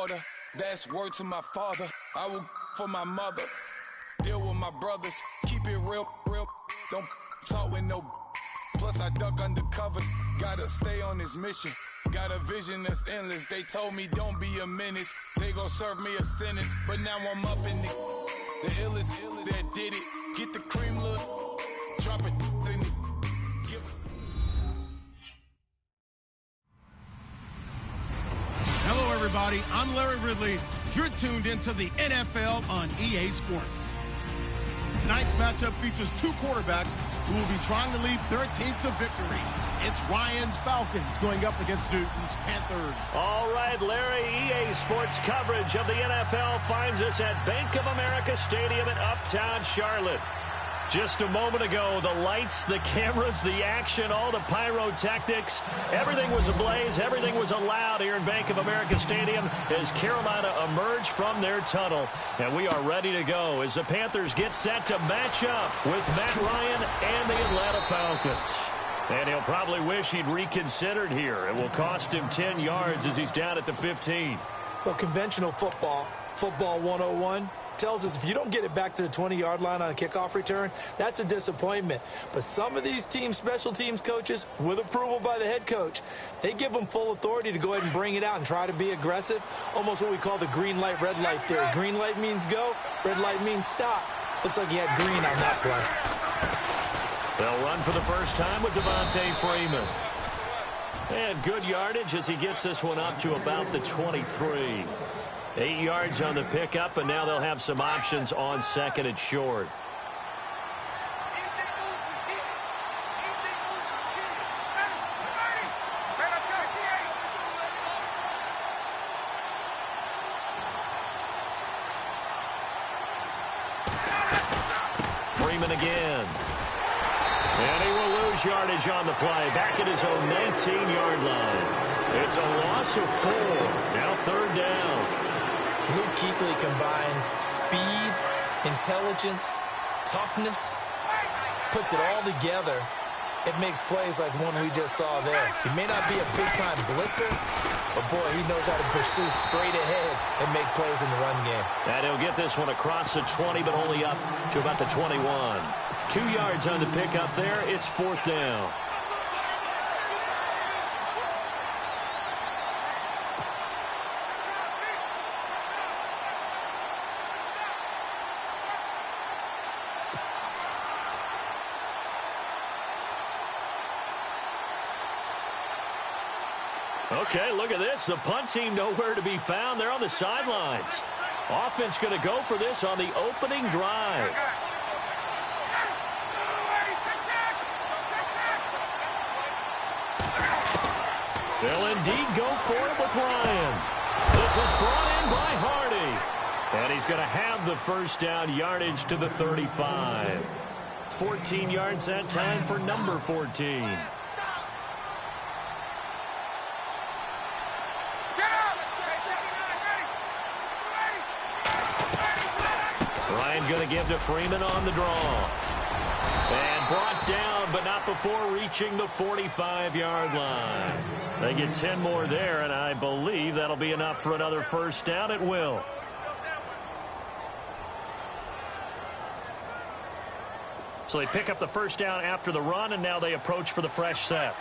order. That's word to my father. I will for my mother. Deal with my brothers. Keep it real. Don't talk with no. Plus I duck undercover. Gotta stay on this mission. Got a vision that's endless. They told me don't be a menace. They gon' serve me a sentence. But now I'm up in the illest that did it. Get the cream, look. Drop it in it. Hello, everybody. I'm Larry Ridley. You're tuned into the NFL on EA Sports. Tonight's matchup features two quarterbacks who will be trying to lead their team to victory. It's Ryan's Falcons going up against Newton's Panthers. All right, Larry, EA Sports coverage of the NFL finds us at Bank of America Stadium in Uptown Charlotte. Just a moment ago, the lights, the cameras, the action, all the pyrotechnics, everything was ablaze, everything was allowed here in Bank of America Stadium as Carolina emerged from their tunnel. And we are ready to go as the Panthers get set to match up with Matt Ryan and the Atlanta Falcons. And he'll probably wish he'd reconsidered here. It will cost him 10 yards as he's down at the 15. Well, conventional football 101, tells us if you don't get it back to the 20-yard line on a kickoff return, that's a disappointment. But some of these team special teams coaches, with approval by the head coach, they give them full authority to go ahead and bring it out and try to be aggressive, almost what we call the green light, red light theory. Green light means go, red light means stop. Looks like he had green on that play. They'll run for the first time with Devontae Freeman. And good yardage as he gets this one up to about the 23. 8 yards on the pickup, and now they'll have some options on second and short. Freeman again. And he will lose yardage on the play. Back at his own 19-yard line. It's a loss of 4. Now third down. Luke Kuechly combines speed, intelligence, toughness, puts it all together. It makes plays like one we just saw there. He may not be a big-time blitzer, but, boy, he knows how to pursue straight ahead and make plays in the run game. And he'll get this one across the 20, but only up to about the 21. 2 yards on the pickup there. It's fourth down. Okay, look at this. The punt team nowhere to be found. They're on the sidelines. Offense going to go for this on the opening drive. They'll indeed go for it with Ryan. This is brought in by Hardy. And he's going to have the first down, yardage to the 35. 14 yards that time for number 14. Ryan going to give to Freeman on the draw. And brought down, but not before reaching the 45-yard line. They get 10 more there, and I believe that'll be enough for another first down. It will. So they pick up the first down after the run, and now they approach for the fresh set.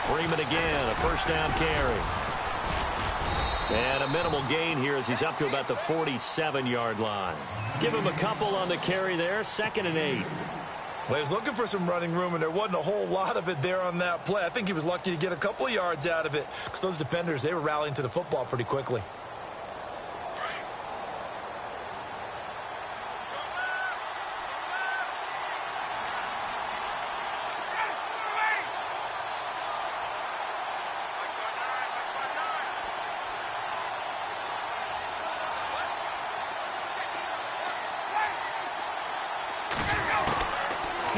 Freeman again, a first down carry. And a minimal gain here as he's up to about the 47-yard line. Give him a couple on the carry there, 2nd and 8. Well, he was looking for some running room, and there wasn't a whole lot of it there on that play. I think he was lucky to get a couple of yards out of it because those defenders, they were rallying to the football pretty quickly.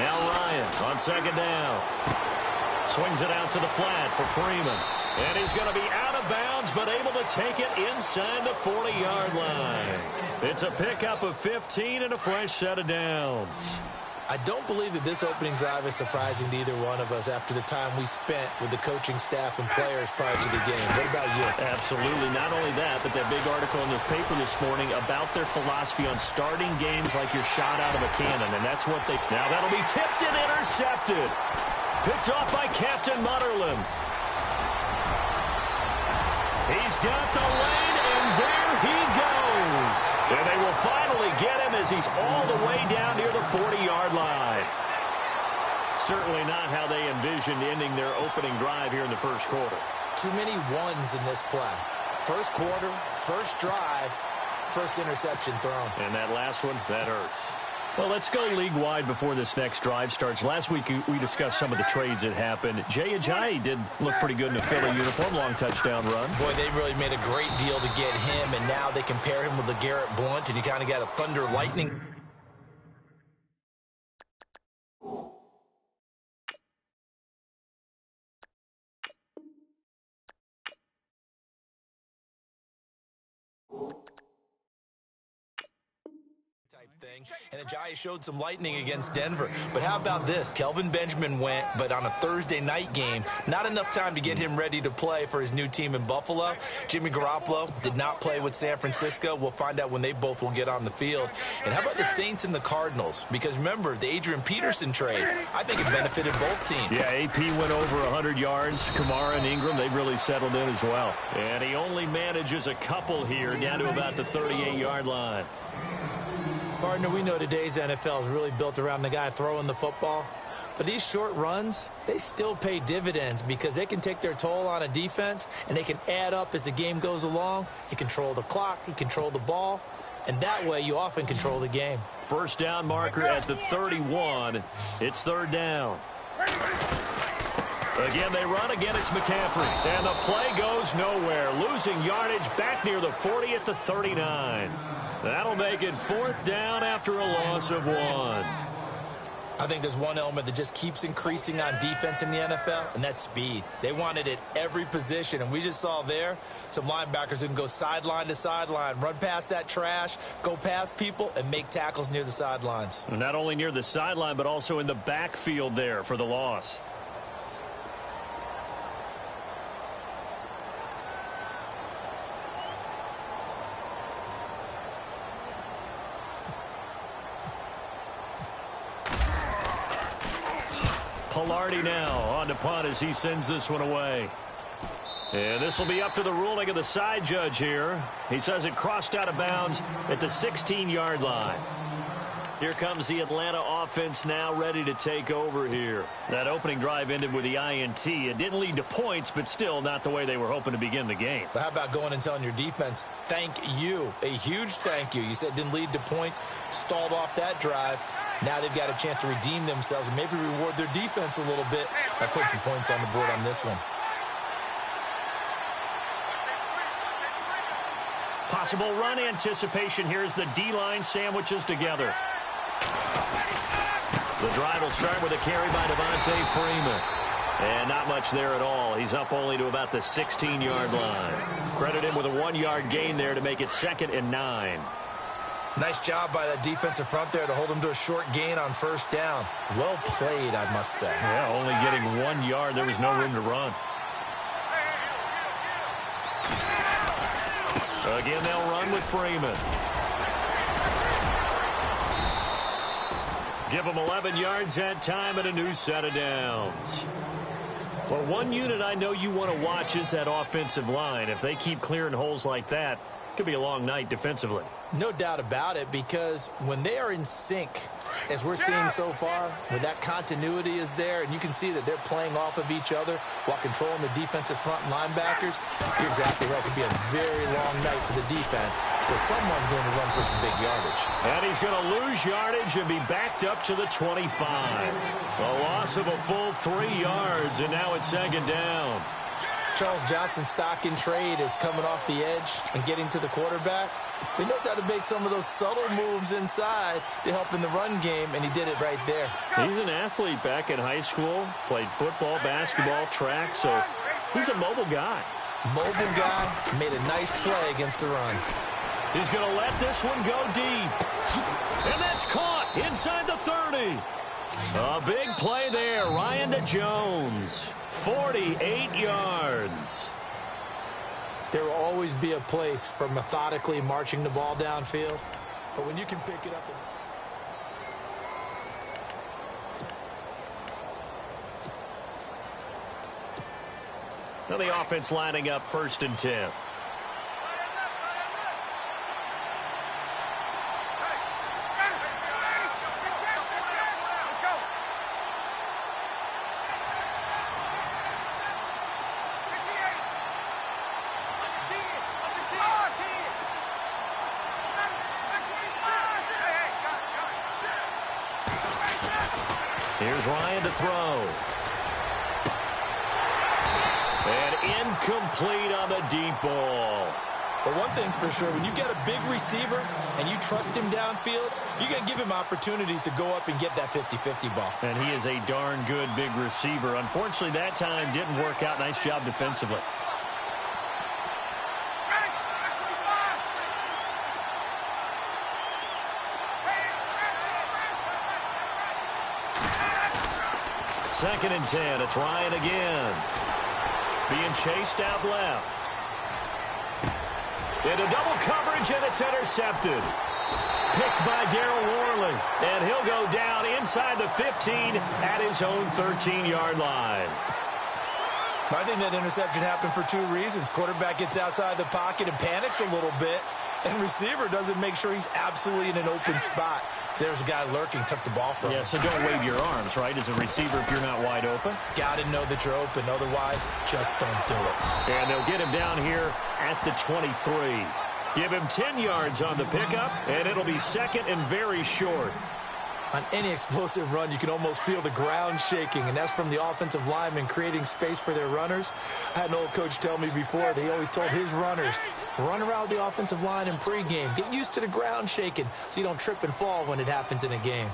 Now Ryan on second down. Swings it out to the flat for Freeman. And he's going to be out of bounds, but able to take it inside the 40-yard line. It's a pickup of 15 and a fresh set of downs. I don't believe that this opening drive is surprising to either one of us after the time we spent with the coaching staff and players prior to the game. What about you? Absolutely. Not only that, but that big article in the paper this morning about their philosophy on starting games like you're shot out of a cannon, and that's what they... Now that'll be tipped and intercepted. Picked off by Captain Mutterland. He's got the lane, and there he goes. And they will finally get him as he's all the way down near the 40-yard line. Certainly not how they envisioned ending their opening drive here in the first quarter. Too many ones in this play. First quarter, first drive, first interception thrown. And that last one, that hurts. Well, let's go league-wide before this next drive starts. Last week, we discussed some of the trades that happened. Jay Ajayi did look pretty good in a Philly uniform, long touchdown run. Boy, they really made a great deal to get him, and now they compare him with LeGarrette Blount, and you kind of got a Thunder Lightning. Thing. And Ajayi showed some lightning against Denver. But how about this? Kelvin Benjamin went, but on a Thursday night game, not enough time to get him ready to play for his new team in Buffalo. Jimmy Garoppolo did not play with San Francisco. We'll find out when they both will get on the field. And how about the Saints and the Cardinals? Because remember, the Adrian Peterson trade, I think it benefited both teams. Yeah, AP went over 100 yards. Kamara and Ingram, they've really settled in as well. And he only manages a couple here, down to about the 38-yard line. Partner, we know today's NFL is really built around the guy throwing the football. But these short runs, they still pay dividends because they can take their toll on a defense, and they can add up as the game goes along. You control the clock, you control the ball, and that way you often control the game. First down marker at the 31. It's third down. Again, they run. Again, it's McCaffrey. And the play goes nowhere. Losing yardage back near the 40 at the 39. That'll make it fourth down after a loss of 1. I think there's one element that just keeps increasing on defense in the NFL, and that's speed. They want it at every position, and we just saw there some linebackers who can go sideline to sideline, run past that trash, go past people, and make tackles near the sidelines. Not only near the sideline, but also in the backfield there for the loss. Pilardi now on to punt as he sends this one away. And this will be up to the ruling of the side judge here. He says it crossed out of bounds at the 16-yard line. Here comes the Atlanta offense now ready to take over here. That opening drive ended with the INT. It didn't lead to points, but still not the way they were hoping to begin the game. But how about going and telling your defense, thank you, a huge thank you. You said it didn't lead to points, stalled off that drive. Now they've got a chance to redeem themselves and maybe reward their defense a little bit by putting some points on the board on this one. Possible run anticipation here as the D-line sandwiches together. The drive will start with a carry by Devontae Freeman. And not much there at all. He's up only to about the 16-yard line. Credit him with a 1-yard gain there to make it 2nd and 9. Nice job by that defensive front there to hold him to a short gain on first down. Well played, I must say. Yeah, only getting 1 yard. There was no room to run. Again, they'll run with Freeman. Give them 11 yards that time and a new set of downs. Well, one unit I know you want to watch is that offensive line. If they keep clearing holes like that, it could be a long night defensively. No doubt about it, because when they are in sync, as we're seeing so far, when that continuity is there, and you can see that they're playing off of each other while controlling the defensive front linebackers, you're exactly right. It could be a very long night for the defense, because someone's going to run for some big yardage. And he's going to lose yardage and be backed up to the 25. A loss of a full 3 yards, and now it's 2nd down. Charles Johnson's stock in trade is coming off the edge and getting to the quarterback. He knows how to make some of those subtle moves inside to help in the run game, and he did it right there. He's an athlete back in high school, played football, basketball, track, so he's a mobile guy. Mobile guy, made a nice play against the run. He's going to let this one go deep. And that's caught inside the 30. A big play there. Ryan to Jones. 48 yards. There will always be a place for methodically marching the ball downfield. But when you can pick it up and... Now the offense lining up 1st and 10. Here's Ryan to throw. And incomplete on the deep ball. But one thing's for sure, when you get a big receiver and you trust him downfield, you're going to give him opportunities to go up and get that 50-50 ball. And he is a darn good big receiver. Unfortunately, that time didn't work out. Nice job defensively. Second and 10. It's Ryan again. Being chased out left. Into double coverage, and it's intercepted. Picked by Darryl Worley. And he'll go down inside the 15 at his own 13-yard line. I think that interception happened for 2 reasons. Quarterback gets outside the pocket and panics a little bit. And receiver doesn't make sure he's absolutely in an open spot. So there's a guy lurking, took the ball from him. Yeah, so don't wave your arms, right, as a receiver if you're not wide open. Got to know that you're open. Otherwise, just don't do it. And they'll get him down here at the 23. Give him 10 yards on the pickup, and it'll be second and very short. On any explosive run, you can almost feel the ground shaking, and that's from the offensive linemen creating space for their runners. I had an old coach tell me before that he always told his runners, run around the offensive line in pregame. Get used to the ground shaking so you don't trip and fall when it happens in a game.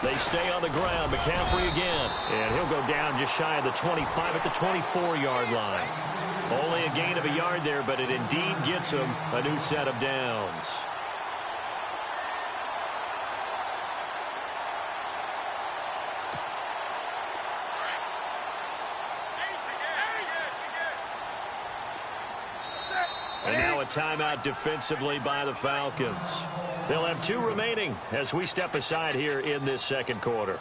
They stay on the ground. McCaffrey again. And he'll go down just shy of the 25 at the 24-yard line. Only a gain of a yard there, but it indeed gets him a new set of downs. And now a timeout defensively by the Falcons. They'll have 2 remaining as we step aside here in this second quarter.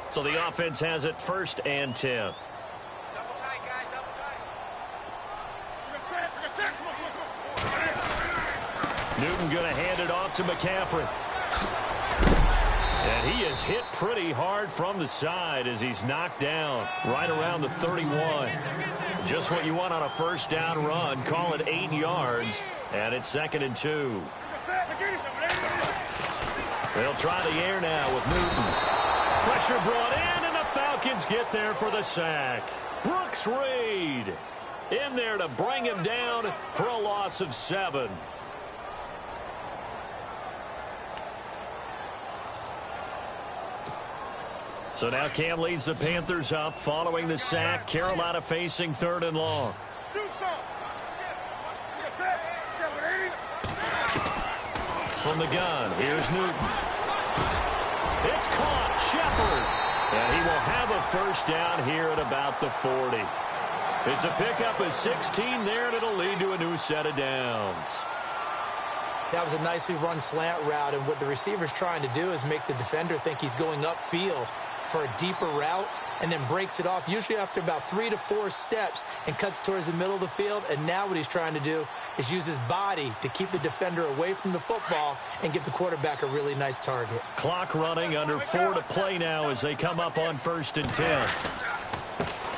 So the offense has it 1st and 10. Newton going to hand it off to McCaffrey. And he is hit pretty hard from the side as he's knocked down right around the 31. Just what you want on a first down run. Call it 8 yards, and it's 2nd and 2. They'll try the air now with Newton. Pressure brought in, and the Falcons get there for the sack. Brooks Reed in there to bring him down for a loss of 7. So now Cam leads the Panthers up following the sack. Carolina facing 3rd and long. From the gun, here's Newton. It's caught. Shepard. And he will have a first down here at about the 40. It's a pickup of 16 there, and it'll lead to a new set of downs. That was a nicely run slant route, and what the receiver's trying to do is make the defender think he's going upfield for a deeper route, and then breaks it off, usually after about 3 to 4 steps, and cuts towards the middle of the field. And now what he's trying to do is use his body to keep the defender away from the football and give the quarterback a really nice target. Clock running, under 4 to play now as they come up on 1st and 10.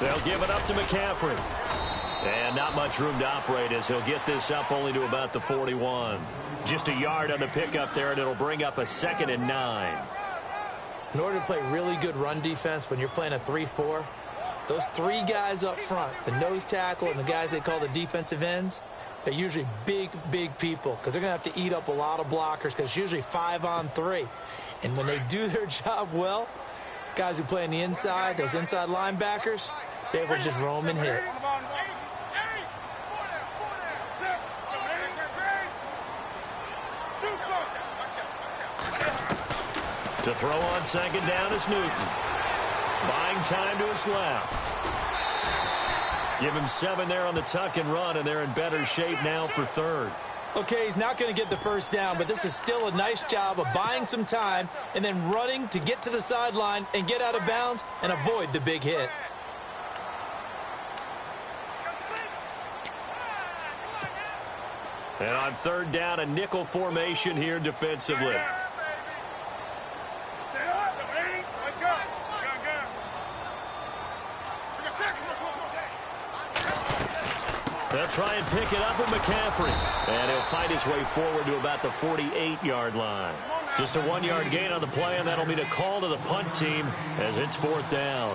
They'll give it up to McCaffrey. And not much room to operate as he'll get this up only to about the 41. Just a yard on the pickup there, and it'll bring up a 2nd and 9. In order to play really good run defense when you're playing a 3-4, those three guys up front, the nose tackle and the guys they call the defensive ends, they're usually big, big people because they're going to have to eat up a lot of blockers because it's usually 5-on-3. And when they do their job well, guys who play on the inside, those inside linebackers, they will just roam and hit. To throw on second down is Newton. Buying time to his left. Give him 7 there on the tuck and run, and they're in better shape now for third. Okay, he's not going to get the first down, but this is still a nice job of buying some time and then running to get to the sideline and get out of bounds and avoid the big hit. And on third down, a nickel formation here defensively. They'll try and pick it up with McCaffrey. And he'll fight his way forward to about the 48-yard line. Just a 1-yard gain on the play, and that'll be the call to the punt team as it's fourth down.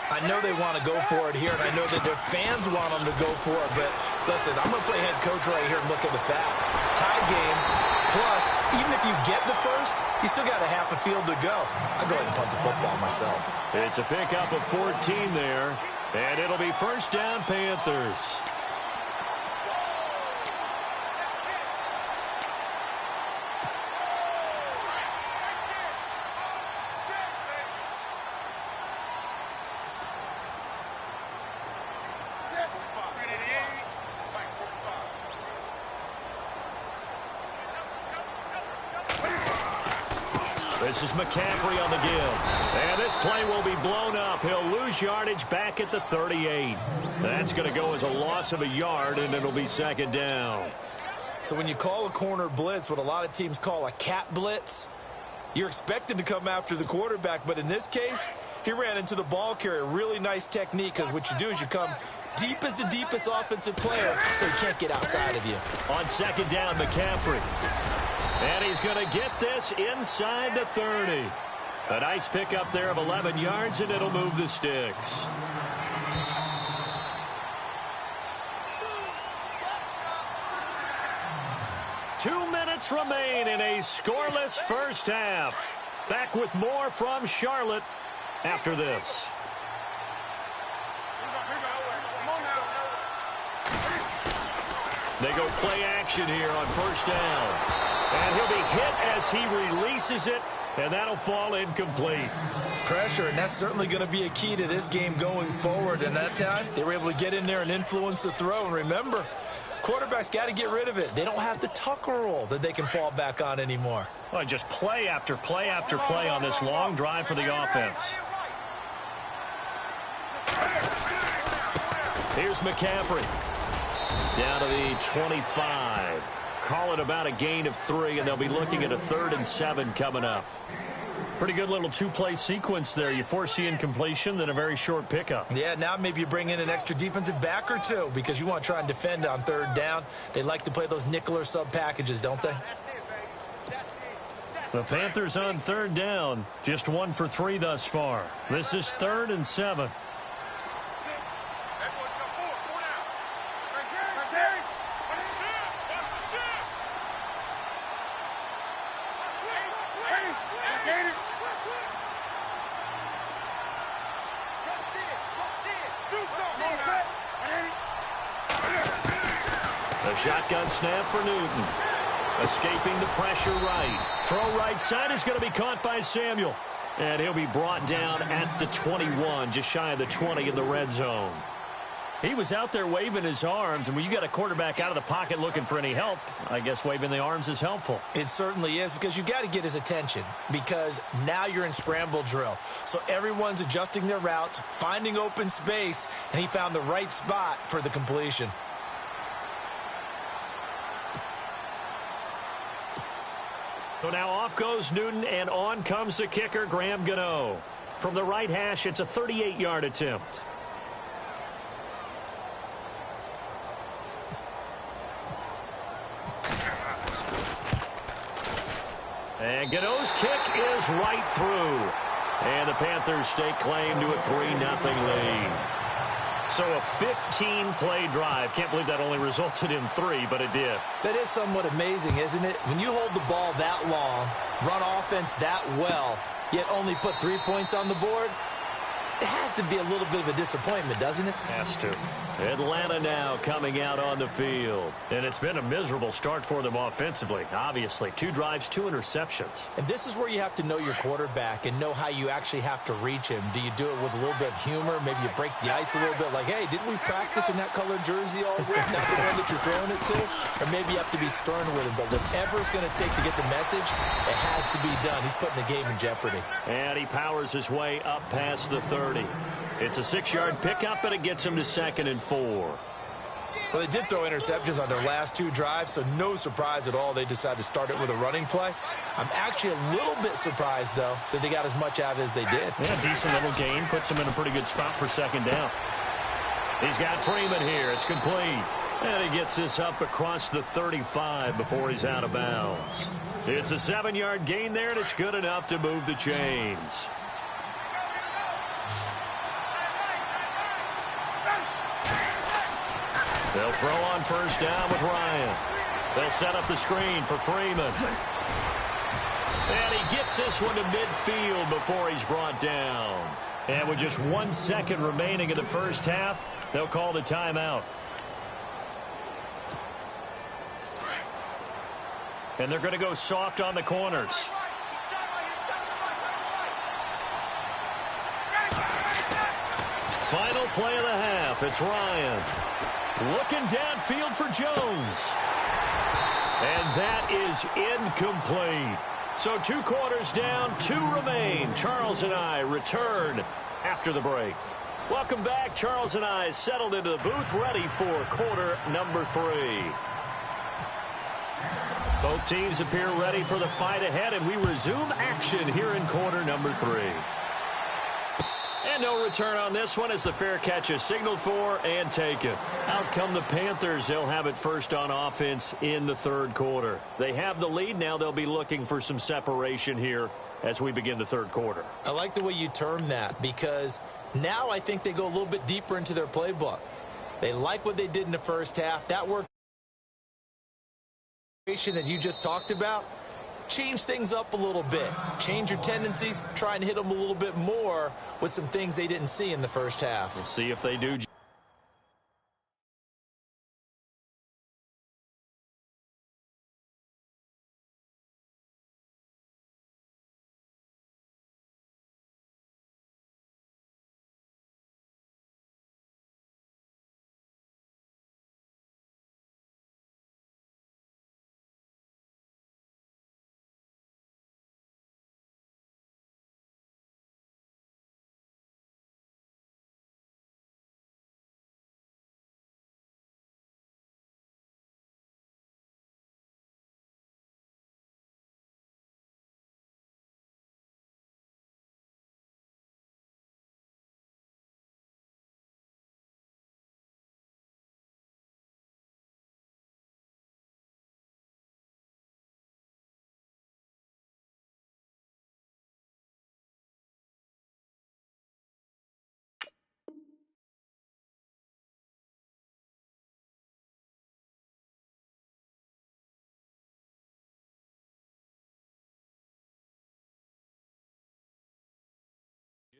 I know they want to go for it here, and I know that their fans want them to go for it, but listen, I'm going to play head coach right here and look at the facts. Tie game, plus, even if you get the first, you still got a half a field to go. I'll go ahead and punt the football myself. It's a pickup of 14 there, and it'll be first down Panthers. This is McCaffrey on the give. And this play will be blown up. He'll lose yardage back at the 38. That's going to go as a loss of a yard, and it'll be second down. So when you call a corner blitz, what a lot of teams call a cat blitz, you're expected to come after the quarterback. But in this case, he ran into the ball carrier. Really nice technique, because what you do is you come deep as the deepest offensive player so he can't get outside of you. On second down, McCaffrey. And he's going to get this inside the 30. A nice pickup there of 11 yards, and it'll move the sticks. Two minutes remain in a scoreless first half. Back with more from Charlotte after this. They go play action here on first down. And he'll be hit as he releases it, and that'll fall incomplete. Pressure, and that's certainly going to be a key to this game going forward. And that time, they were able to get in there and influence the throw. And remember, quarterbacks got to get rid of it. They don't have the Tucker rule that they can fall back on anymore. Well, just play after play after play on this long drive for the offense. Here's McCaffrey. Down to the 25. Call it about a gain of 3, and they'll be looking at a 3rd and 7 coming up. Pretty good little two-play sequence there. You foresee incompletion, then a very short pickup. Yeah, now maybe you bring in an extra defensive back or two because you want to try and defend on third down. They like to play those nickel or sub packages, don't they? The Panthers on third down, just 1 for 3 thus far. This is 3rd and 7. A shotgun snap for Newton. Escaping the pressure right. Throw right side is going to be caught by Samuel. And he'll be brought down at the 21, just shy of the 20 in the red zone. He was out there waving his arms, and when you got a quarterback out of the pocket looking for any help, I guess waving the arms is helpful. It certainly is, because you got to get his attention, because now you're in scramble drill. So everyone's adjusting their routes, finding open space, and he found the right spot for the completion. So now off goes Newton, and on comes the kicker, Graham Gano. From the right hash, it's a 38-yard attempt. And Gano's kick is right through. And the Panthers stake claim to a 3-0 lead. So a 15-play drive. Can't believe that only resulted in 3, but it did. That is somewhat amazing, isn't it? When you hold the ball that long, run offense that well, yet only put 3 points on the board, it has to be a little bit of a disappointment, doesn't it? Has to. Atlanta now coming out on the field. And it's been a miserable start for them offensively, obviously. 2 drives, 2 interceptions. And this is where you have to know your quarterback and know how you actually have to reach him. Do you do it with a little bit of humor? Maybe you break the ice a little bit, like, hey, didn't we practice in that colored jersey all week? That's the one that you're throwing it to? Or maybe you have to be stern with him. But whatever it's going to take to get the message, it has to be done. He's putting the game in jeopardy. And he powers his way up past the 30. It's a 6-yard pickup, and it gets him to 2nd and 4. Well, they did throw interceptions on their last 2 drives, so no surprise at all they decided to start it with a running play. I'm actually a little bit surprised, though, that they got as much out of it as they did. Yeah, decent little gain. Puts him in a pretty good spot for 2nd down. He's got Freeman here. It's complete. And he gets this up across the 35 before he's out of bounds. It's a 7-yard gain there, and it's good enough to move the chains. They'll throw on 1st down with Ryan. They'll set up the screen for Freeman. And he gets this one to midfield before he's brought down. And with just 1 second remaining in the first half, they'll call the timeout. And they're going to go soft on the corners. Final play of the half. It's Ryan. Looking downfield for Jones. And that is incomplete. So 2 quarters down, 2 remain. Charles and I return after the break. Welcome back. Charles and I settled into the booth, ready for quarter number 3. Both teams appear ready for the fight ahead, and we resume action here in quarter number 3. And no return on this one as the fair catch is signaled for and taken. Out come the Panthers. They'll have it first on offense in the 3rd quarter. They have the lead. Now they'll be looking for some separation here as we begin the 3rd quarter. I like the way you term that, because now I think they go a little bit deeper into their playbook. They like what they did in the first half. That work that you just talked about, change things up a little bit. Change your tendencies, try and hit them a little bit more with some things they didn't see in the first half. We'll see if they do.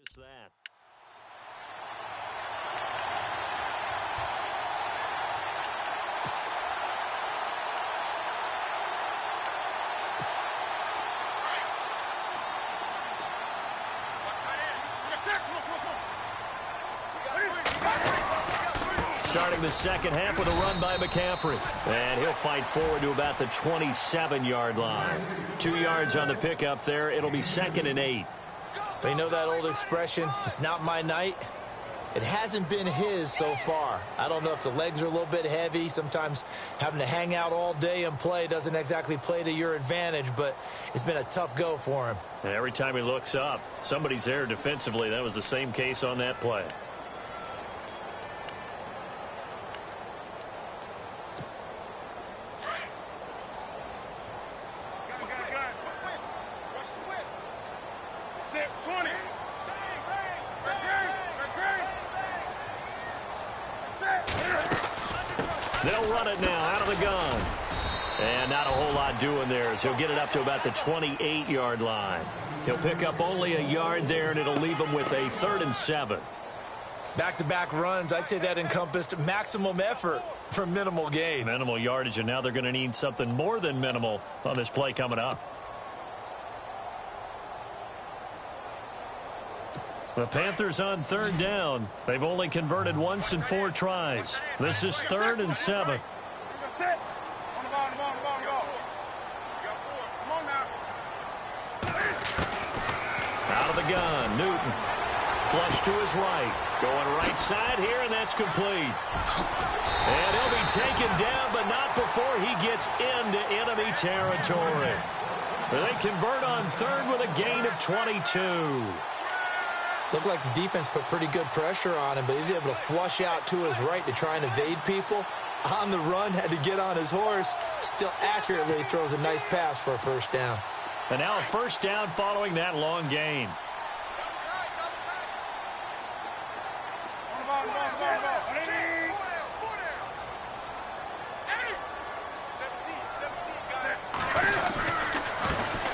Just that. Starting the second half with a run by McCaffrey. And he'll fight forward to about the 27-yard line. 2 yards on the pickup there. It'll be 2nd and 8. But you know that old expression, it's not my night? It hasn't been his so far. I don't know if the legs are a little bit heavy. Sometimes having to hang out all day and play doesn't exactly play to your advantage, but it's been a tough go for him. And every time he looks up, somebody's there defensively. That was the same case on that play. Set 20. They'll run it now out of the gun. And not a whole lot doing there, so he'll get it up to about the 28-yard line. He'll pick up only a yard there, and it'll leave him with a 3rd and 7. Back-to-back runs, I'd say that encompassed maximum effort for minimal gain. Minimal yardage, and now they're going to need something more than minimal on this play coming up. The Panthers on 3rd down. They've only converted once in 4 tries. This is 3rd and 7. Out of the gun, Newton. Flush to his right. Going right side here, and that's complete. And he'll be taken down, but not before he gets into enemy territory. They convert on 3rd with a gain of 22. Looked like the defense put pretty good pressure on him, but he's able to flush out to his right to try and evade people. On the run, had to get on his horse. Still accurately throws a nice pass for a 1st down. And now a 1st down following that long gain.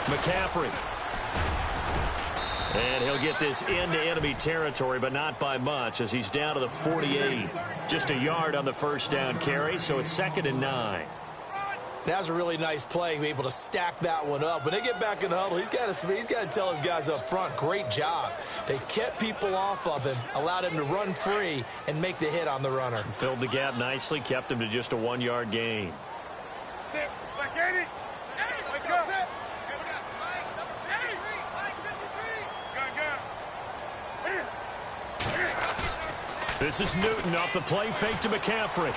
McCaffrey. And he'll get this into enemy territory, but not by much, as he's down to the 48. Just a yard on the 1st down carry, so it's 2nd and 9. That was a really nice play, able to stack that one up. When they get back in the huddle, he's got to tell his guys up front, great job. They kept people off of him, allowed him to run free, and make the hit on the runner. Filled the gap nicely, kept him to just a 1-yard gain. This is Newton off the play fake to McCaffrey.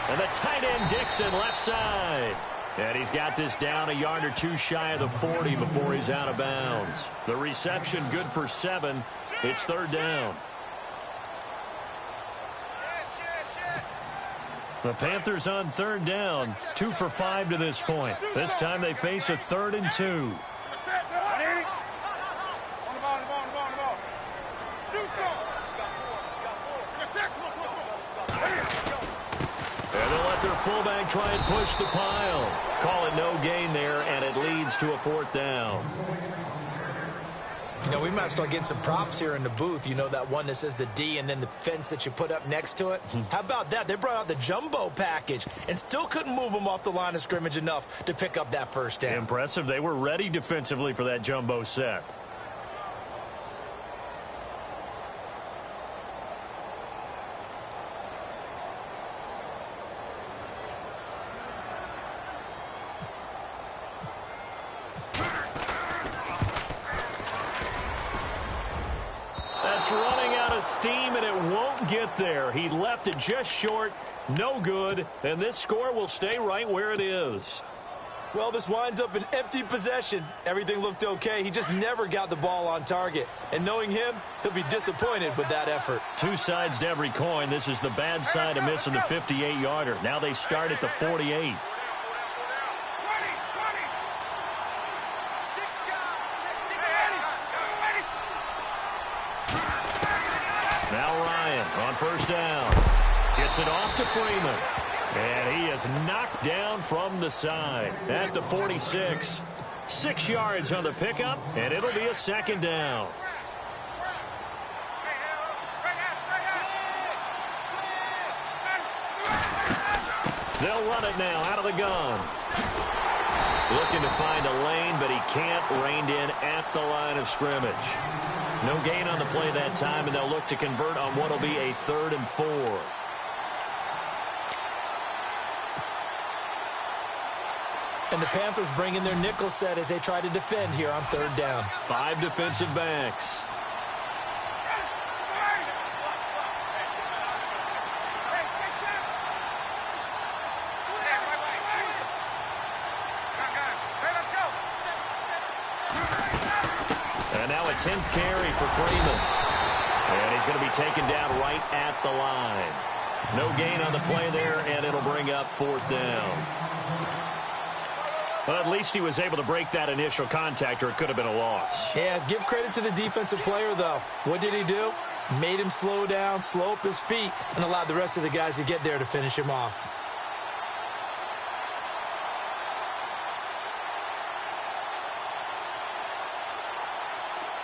And the tight end Dixon left side. And he's got this down a yard or 2 shy of the 40 before he's out of bounds. The reception good for 7. It's 3rd down. The Panthers on 3rd down. 2 for 5 to this point. This time they face a 3rd and 2. Fullback try and push the pile. Call it no gain there, and it leads to a 4th down. You know, we might start getting some props here in the booth. You know, that one that says the D and then the fence that you put up next to it? How about that? They brought out the jumbo package and still couldn't move them off the line of scrimmage enough to pick up that 1st down. Impressive. They were ready defensively for that jumbo set. Running out of steam, and it won't get there. He left it just short, no good, and this score will stay right where it is. Well, this winds up an empty possession. Everything looked okay. He just never got the ball on target. And knowing him, he'll be disappointed with that effort. 2 sides to every coin. This is the bad side of missing the 58-yarder. Now they start at the 48. On 1st down, gets it off to Freeman, and he is knocked down from the side at the 46. 6 yards on the pickup, and it'll be a 2nd down. They'll run it now out of the gun. Looking to find a lane, but he can't. Reined in at the line of scrimmage. No gain on the play that time, and they'll look to convert on what will be a 3rd and 4. And the Panthers bring in their nickel set as they try to defend here on 3rd down. 5 defensive backs. And now a 10th carry for Freeman. And he's going to be taken down right at the line. No gain on the play there, and it'll bring up 4th down. Well, at least he was able to break that initial contact, or it could have been a loss. Yeah, give credit to the defensive player, though. What did he do? Made him slow down, slow up his feet, and allowed the rest of the guys to get there to finish him off.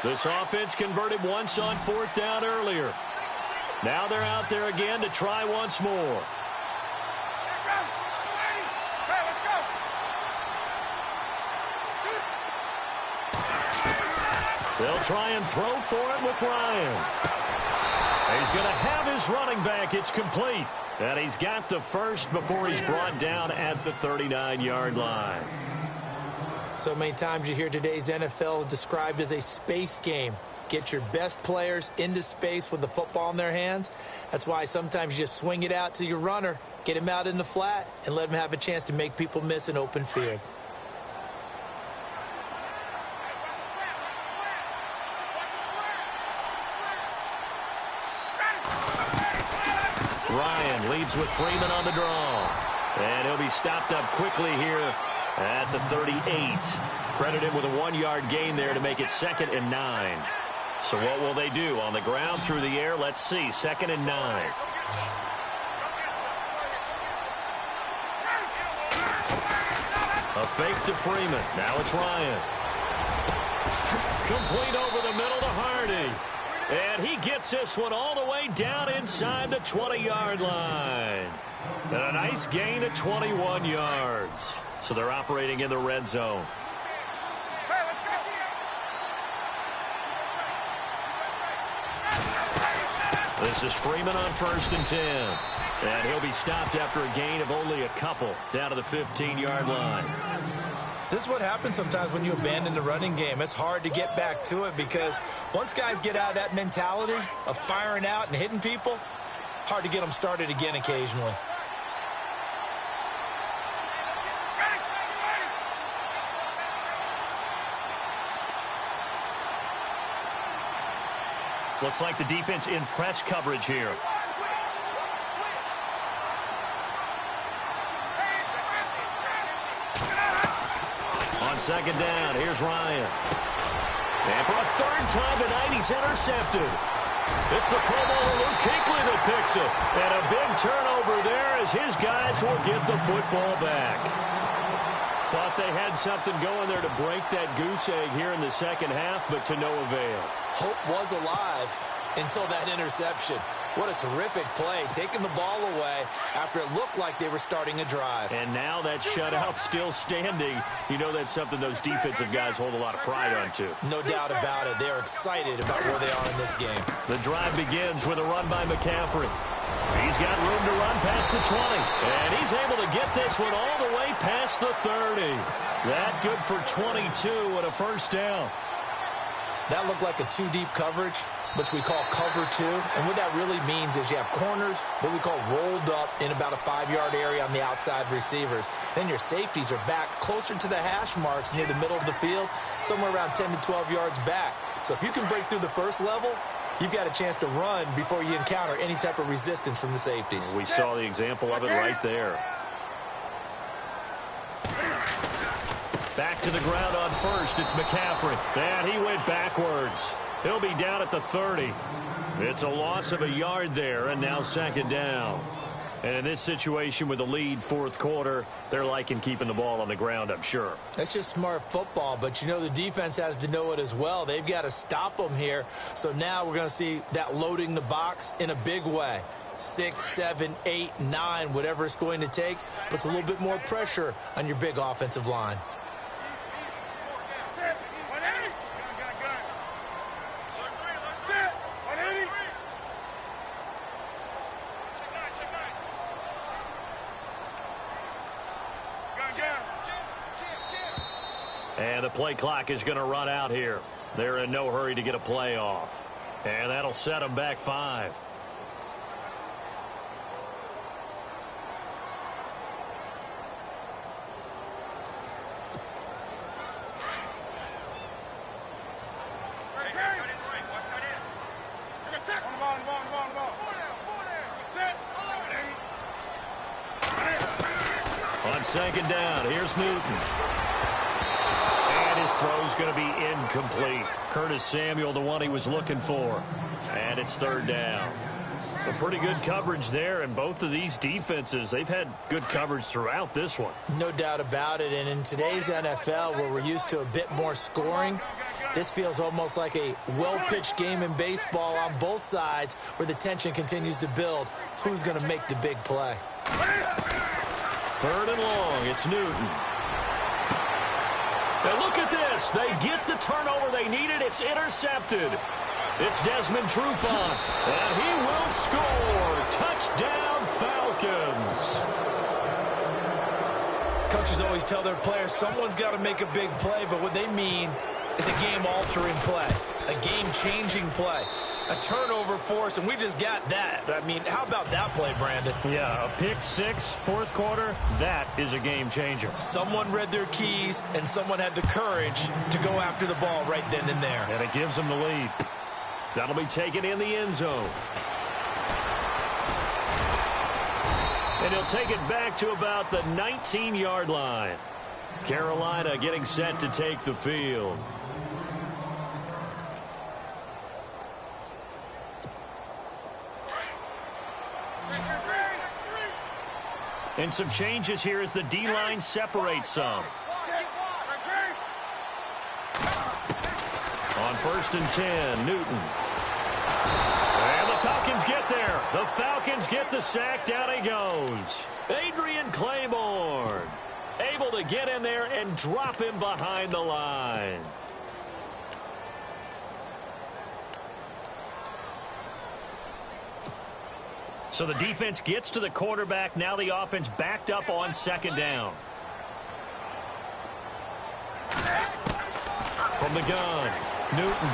This offense converted once on 4th down earlier. Now they're out there again to try once more. They'll try and throw for it with Ryan. He's going to have his running back. It's complete. And he's got the first before he's brought down at the 39-yard line. So many times you hear today's NFL described as a space game. Get your best players into space with the football in their hands. That's why sometimes you just swing it out to your runner, get him out in the flat, and let him have a chance to make people miss an open field. Ryan leads with Freeman on the draw. And he'll be stopped up quickly here at the 38. Credited with a 1-yard gain there to make it 2nd and 9. So what will they do? On the ground, through the air? Let's see. 2nd and 9. A fake to Freeman. Now it's Ryan. Complete over the middle to Hardy. And he gets this one all the way down inside the 20-yard line. And a nice gain of 21 yards. So they're operating in the red zone. This is Freeman on 1st and 10. And he'll be stopped after a gain of only a couple down to the 15-yard line. This is what happens sometimes when you abandon the running game. It's hard to get back to it because once guys get out of that mentality of firing out and hitting people, hard to get them started again occasionally. Looks like the defense in press coverage here. On 2nd down, here's Ryan. And for a 3rd time tonight, he's intercepted. It's the Pro Bowler Luke Kuechly that picks it. And a big turnover there as his guys will get the football back. Thought they had something going there to break that goose egg here in the 2nd half, but to no avail. Hope was alive until that interception. What a terrific play, taking the ball away after it looked like they were starting a drive. And now that shutout still standing. You know that's something those defensive guys hold a lot of pride on, too. No doubt about it. They're excited about where they are in this game. The drive begins with a run by McCaffrey. He's got room to run past the 20. And he's able to get this one all the way past the 30. That good for 22 and a 1st down. That looked like a 2-deep coverage, which we call cover 2. And what that really means is you have corners, what we call rolled up in about a 5-yard area on the outside receivers. Then your safeties are back closer to the hash marks near the middle of the field, somewhere around 10 to 12 yards back. So if you can break through the first level, you've got a chance to run before you encounter any type of resistance from the safeties. We saw the example of it right there. Back to the ground on 1st. It's McCaffrey. And he went backwards. He'll be down at the 30. It's a loss of a yard there, and now 2nd down. And in this situation with the lead 4th quarter, they're liking keeping the ball on the ground, I'm sure. That's just smart football, but you know the defense has to know it as well. They've got to stop them here. So now we're going to see that loading the box in a big way. 6, 7, 8, 9, whatever it's going to take, puts a little bit more pressure on your big offensive line. And the play clock is going to run out here. They're in no hurry to get a play off. And that'll set them back 5. On 2nd down, here's Newton. And And his throw's going to be incomplete. Curtis Samuel, the one he was looking for. And it's third down. A pretty good coverage there, and both of these defenses, they've had good coverage throughout this one. No doubt about it, and in today's NFL, where we're used to a bit more scoring, this feels almost like a well-pitched game in baseball on both sides where the tension continues to build. Who's going to make the big play? Third and long, it's Newton. And look at this. They get the turnover they needed. It's intercepted. It's Desmond Trufant, and he will score. Touchdown, Falcons. Coaches always tell their players someone's got to make a big play, but what they mean is a game-altering play, a game-changing play, a turnover force, and we just got that. I mean, how about that play, Brandon? Yeah, a pick six, fourth quarter, that is a game-changer. Someone read their keys, and someone had the courage to go after the ball right then and there. And it gives them the lead. That'll be taken in the end zone. And he'll take it back to about the 19-yard line. Carolina getting set to take the field. And some changes here as the D-line separates some. On 1st and 10, Newton. And the Falcons get there. The Falcons get the sack. Down he goes. Adrian Claiborne able to get in there and drop him behind the line. So the defense gets to the quarterback. Now the offense backed up on second down. From the gun, Newton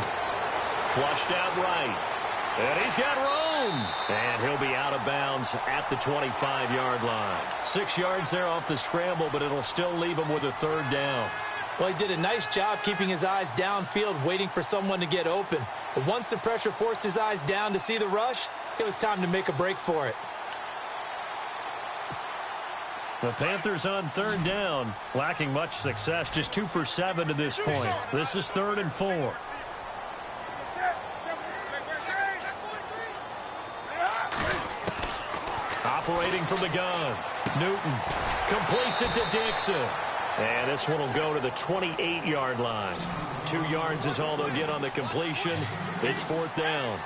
flushed out right. And he's got room. And he'll be out of bounds at the 25-yard line. 6 yards there off the scramble, but it'll still leave him with a third down. Well, he did a nice job keeping his eyes downfield, waiting for someone to get open. But once the pressure forced his eyes down to see the rush, it was time to make a break for it. The Panthers on third down, lacking much success, just 2 for 7 to this point. This is 3rd and 4. Operating from the gun, Newton completes it to Dixon. And this one will go to the 28-yard line. 2 yards is all they'll get on the completion. It's 4th down.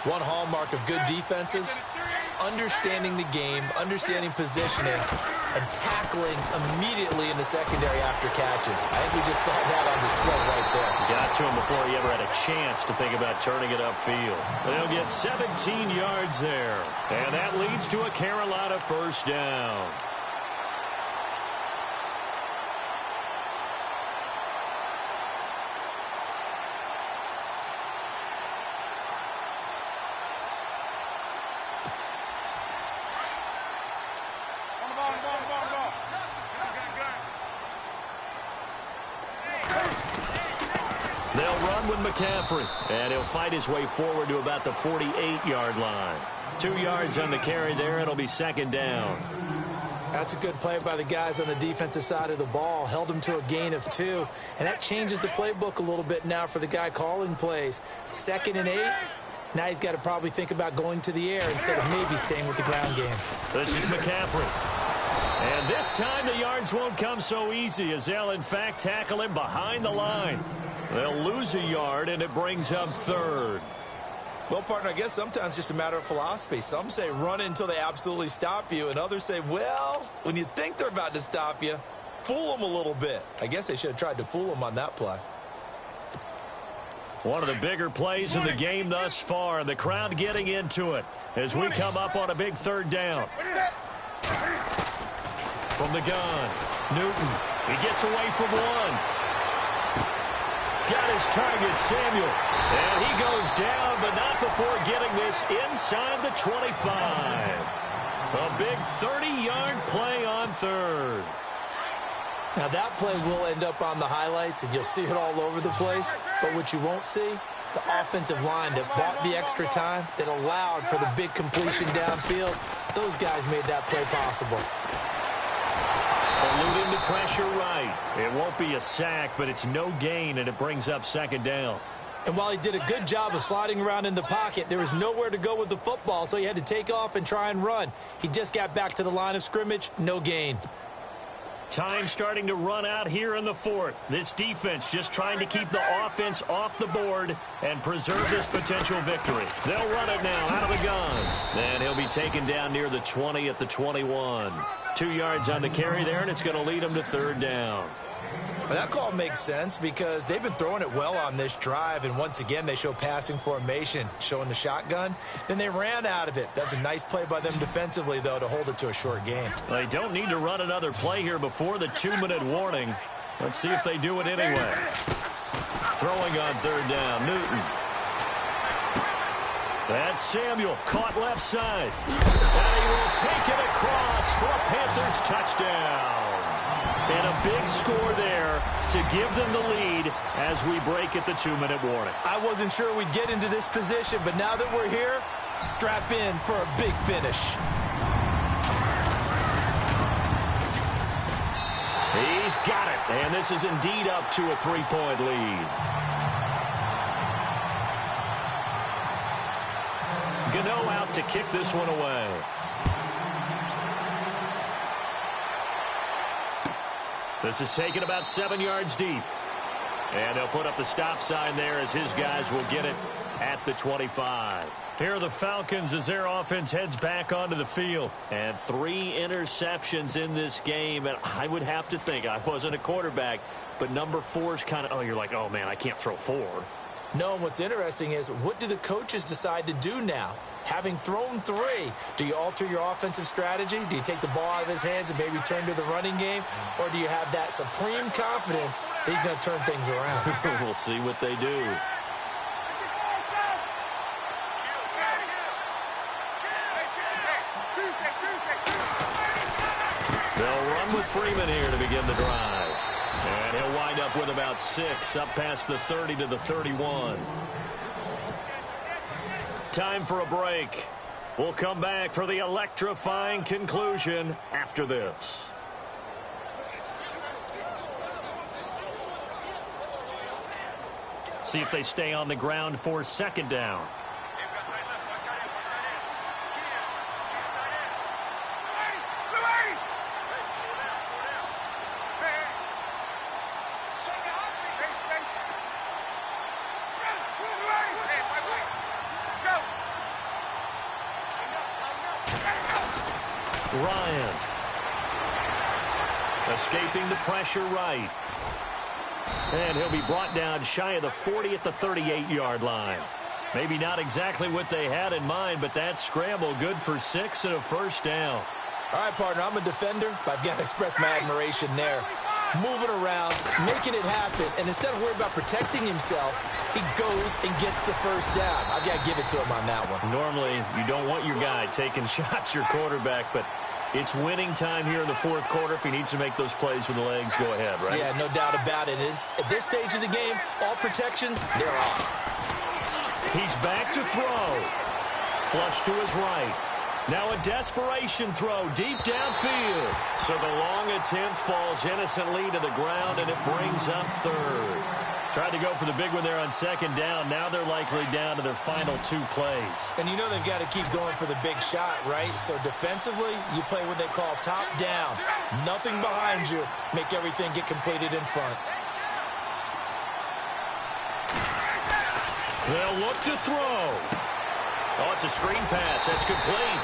One hallmark of good defenses is understanding the game, understanding positioning, and tackling immediately in the secondary after catches. I think we just saw that on display right there. Got to him before he ever had a chance to think about turning it upfield. They'll get 17 yards there. And that leads to a Carolina first down. They'll run with McCaffrey, and he'll fight his way forward to about the 48-yard line. 2 yards on the carry there. It'll be 2nd down. That's a good play by the guys on the defensive side of the ball. Held him to a gain of 2, and that changes the playbook a little bit now for the guy calling plays. 2nd and 8. Now he's got to probably think about going to the air instead of maybe staying with the ground game. This is McCaffrey. And this time the yards won't come so easy as they'll, in fact, tackle him behind the line. They'll lose a yard, and it brings up 3rd. Well, partner, I guess sometimes it's just a matter of philosophy. Some say run until they absolutely stop you, and others say, well, when you think they're about to stop you, fool them a little bit. I guess they should have tried to fool them on that play. One of the bigger plays in the game thus far, and the crowd getting into it as we come up on a big 3rd down. From the gun, Newton. He gets away from one. Got his target, Samuel. And he goes down, but not before getting this inside the 25. A big 30-yard play on 3rd. Now, that play will end up on the highlights, and you'll see it all over the place. But what you won't see, the offensive line that bought the extra time, that allowed for the big completion downfield, those guys made that play possible. Eluding the pressure right. It won't be a sack, but it's no gain, and it brings up second down. And while he did a good job of sliding around in the pocket, there was nowhere to go with the football, so he had to take off and try and run. He just got back to the line of scrimmage, no gain. Time starting to run out here in the fourth. This defense just trying to keep the offense off the board and preserve this potential victory. They'll run it now out of the gun. And he'll be taken down near the 20 at the 21. 2 yards on the carry there, and it's going to lead him to third down. Well, that call makes sense because they've been throwing it well on this drive, and once again they show passing formation, showing the shotgun. Then they ran out of it. That's a nice play by them defensively, though, to hold it to a short game. They don't need to run another play here before the 2-minute warning. Let's see if they do it anyway. Throwing on third down, Newton. That's Samuel, caught left side. And he will take it across for a Panthers touchdown. And a big score there to give them the lead as we break at the 2-minute warning. I wasn't sure we'd get into this position, but now that we're here, strap in for a big finish. He's got it, and this is indeed up to a 3-point lead. Gano out to kick this one away. This is taken about 7 yards deep. And they'll put up the stop sign there as his guys will get it at the 25. Here are the Falcons as their offense heads back onto the field. And 3 interceptions in this game. And I would have to think, I wasn't a quarterback, but number 4 is kind of, you're like, oh, man, I can't throw 4. No, and what's interesting is, what do the coaches decide to do now? Having thrown 3, do you alter your offensive strategy? Do you take the ball out of his hands and maybe turn to the running game? Or do you have that supreme confidence that he's going to turn things around? We'll see what they do. They'll run with Freeman here to begin the drive. And he'll wind up with about 6, up past the 30 to the 31. Time for a break. We'll come back for the electrifying conclusion after this. See if they stay on the ground for second down. Ryan. Escaping the pressure right. And he'll be brought down shy of the 40 at the 38-yard line. Maybe not exactly what they had in mind, but that scramble good for 6 and a first down. All right, partner, I'm a defender, but I've got to express my admiration there. Moving around, making it happen, and instead of worrying about protecting himself, he goes and gets the first down. I've got to give it to him on that one. Normally, you don't want your guy taking shots, your quarterback, but it's winning time here in the fourth quarter. If he needs to make those plays with the legs, go ahead, right? Yeah, no doubt about it. At this stage of the game, all protections, they're off. He's back to throw. Flush to his right. Now a desperation throw deep downfield. So the long attempt falls innocently to the ground, and it brings up third. Tried to go for the big one there on second down. Now they're likely down to their final 2 plays. And you know they've got to keep going for the big shot, right? So defensively, you play what they call top down. Nothing behind you. Make everything get completed in front. They'll look to throw. Oh, it's a screen pass. That's complete.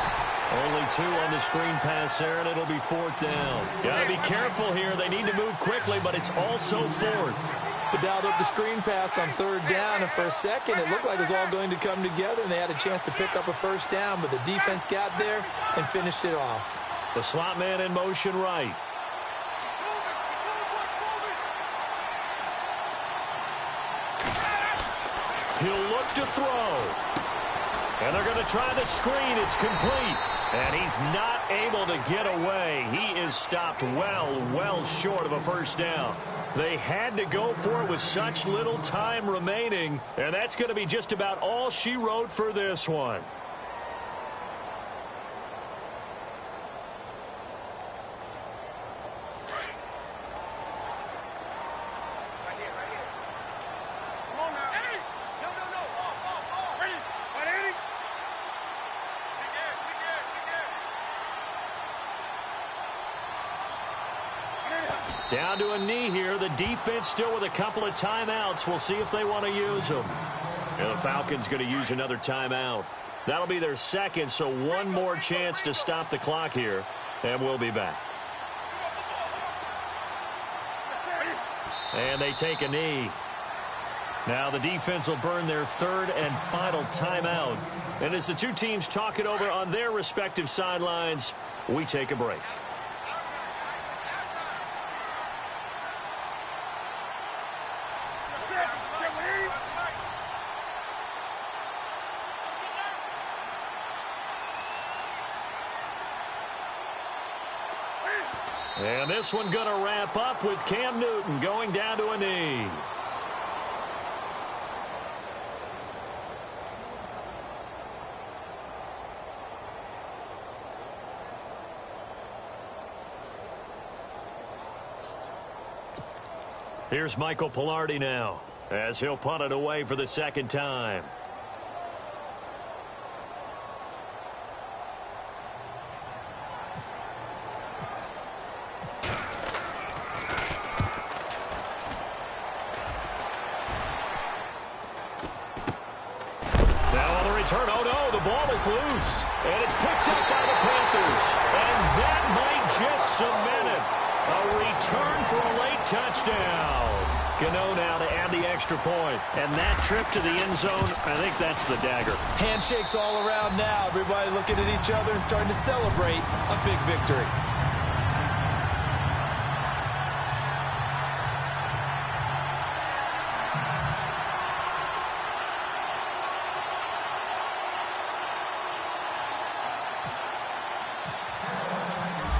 Only 2 on the screen pass there, and it'll be 4th down. Got to be careful here. They need to move quickly, but it's also 4th. They dialed up the screen pass on 3rd down, and for a second, it looked like it was all going to come together, and they had a chance to pick up a first down, but the defense got there and finished it off. The slot man in motion right. He'll look to throw. And they're going to try the screen. It's complete. And he's not able to get away. He is stopped well short of a first down. They had to go for it with such little time remaining. And that's going to be just about all she wrote for this one. Down to a knee here. The defense still with a couple of timeouts. We'll see if they want to use them. And the Falcons going to use another timeout. That'll be their second, so one more chance to stop the clock here, and we'll be back. And they take a knee. Now the defense will burn their third and final timeout. And as the two teams talk it over on their respective sidelines, we take a break. And this one going to wrap up with Cam Newton going down to a knee. Here's Michael Pilardi now as he'll punt it away for the second time. Return. Oh, no, the ball is loose. And it's picked up by the Panthers. And that might just cement it. A return for a late touchdown. Gano now to add the extra point. And that trip to the end zone, I think that's the dagger. Handshakes all around now. Everybody looking at each other and starting to celebrate a big victory.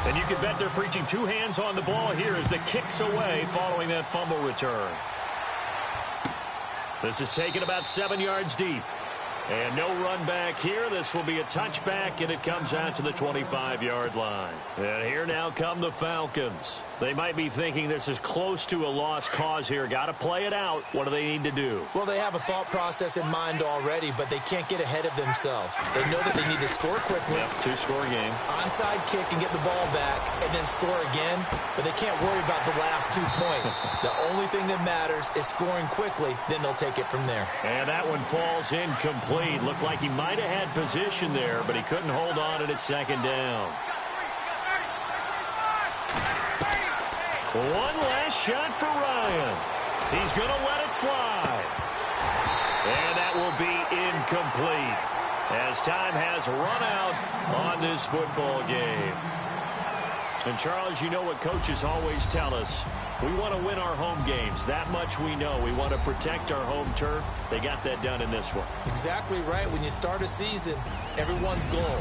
And you can bet they're preaching two hands on the ball here as the kick's away following that fumble return. This is taken about 7 yards deep. And no run back here. This will be a touchback, and it comes out to the 25-yard line. And here now come the Falcons. They might be thinking this is close to a lost cause here. Got to play it out. What do they need to do? Well, they have a thought process in mind already, but they can't get ahead of themselves. They know that they need to score quickly. Yep, two-score game. Onside kick and get the ball back and then score again, but they can't worry about the last 2 points. The only thing that matters is scoring quickly, then they'll take it from there. And that one falls incomplete. Looked like he might have had position there, but he couldn't hold on at second down. One last shot for Ryan. He's going to let it fly. And that will be incomplete as time has run out on this football game. And, Charles, you know what coaches always tell us. We want to win our home games. That much we know. We want to protect our home turf. They got that done in this one. Exactly right. When you start a season, everyone's goal